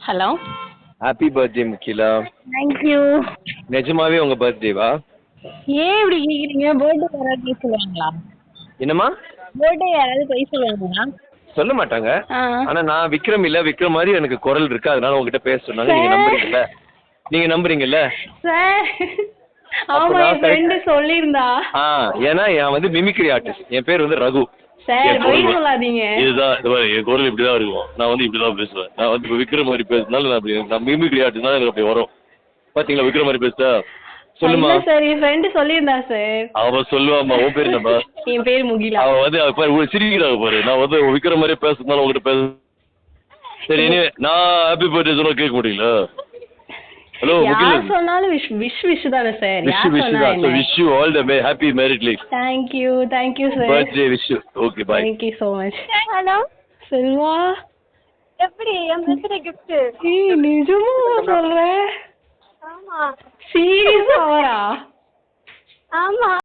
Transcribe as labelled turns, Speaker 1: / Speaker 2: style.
Speaker 1: Hello.
Speaker 2: Happy birthday Mugila.
Speaker 1: Thank you.
Speaker 2: நிஜமாவே உங்க பர்த்டேவா?
Speaker 1: ஏன் இப்படி கேக்குறீங்க? பர்த்டே யாராவது போய் சொல்லுவாங்களா?
Speaker 2: என்னம்மா?
Speaker 1: பர்த்டே யாராவது போய் சொல்லுவாங்களா?
Speaker 2: சொல்ல மாட்டாங்க. ஆனா நான் விக்ரம் இல்ல, விக்ரம் மாதிரி எனக்கு குரல் இருக்கு, அதனால உங்ககிட்ட பேச சொன்னாங்க. நீங்க நம்புறீங்கல்ல? நீங்க நம்புறீங்கல்ல?
Speaker 1: சார் ஆமா, என் ஃப்ரெண்ட் சொல்லிருந்தா.
Speaker 2: ஏன்னா நான் வந்து மிமிக்ரி ஆர்டிஸ்ட். என் பேர் வந்து ரகு.
Speaker 1: சார் போய் சொல்லாதீங்க.
Speaker 2: இதுதான் என் குரல் இப்படிதான் இருக்கும். நான் வந்து இப்படிதான் பேசுவேன். நான் வந்து விக்ரம் மாதிரி பேசுனால நான் மிமிக்ரி ஆர்டிஸ்ட்னால எனக்கு அப்படி வரும். பாத்தீங்களா விக்ரம் மாதிரி பேசுதா? சொல்லுமா
Speaker 1: சார், என் ஃப்ரெண்ட் சொல்லிருந்தா சார்.
Speaker 2: அவ சொல்லுவாமா. உன் பேர் என்னப்பா?
Speaker 1: என் பேர் முகிலா.
Speaker 2: அவ வந்து சிரிக்கிறாங்க பாரு. நான் வந்து விக்ரம் மாதிரி பேசுறதுனால உங்ககிட்ட பேச. சரி, நான் ஹாப்பி பர்த்டே சொன்னா கேட்க முடியல. ஹலோ முகிலா.
Speaker 1: யார் சொன்னாலும் விஷ் தானே sir.
Speaker 2: Wish you all the happy married life.
Speaker 1: Thank you sir.
Speaker 2: Birthday wish you. Okay bye.
Speaker 1: Thank you so much.
Speaker 3: Hello
Speaker 1: Selva,
Speaker 3: எப்படி என் பர்த்டே கிஃப்ட்?
Speaker 1: நிஜமா சொல்றேன்?
Speaker 3: ஆமா.
Speaker 1: சீரியஸா?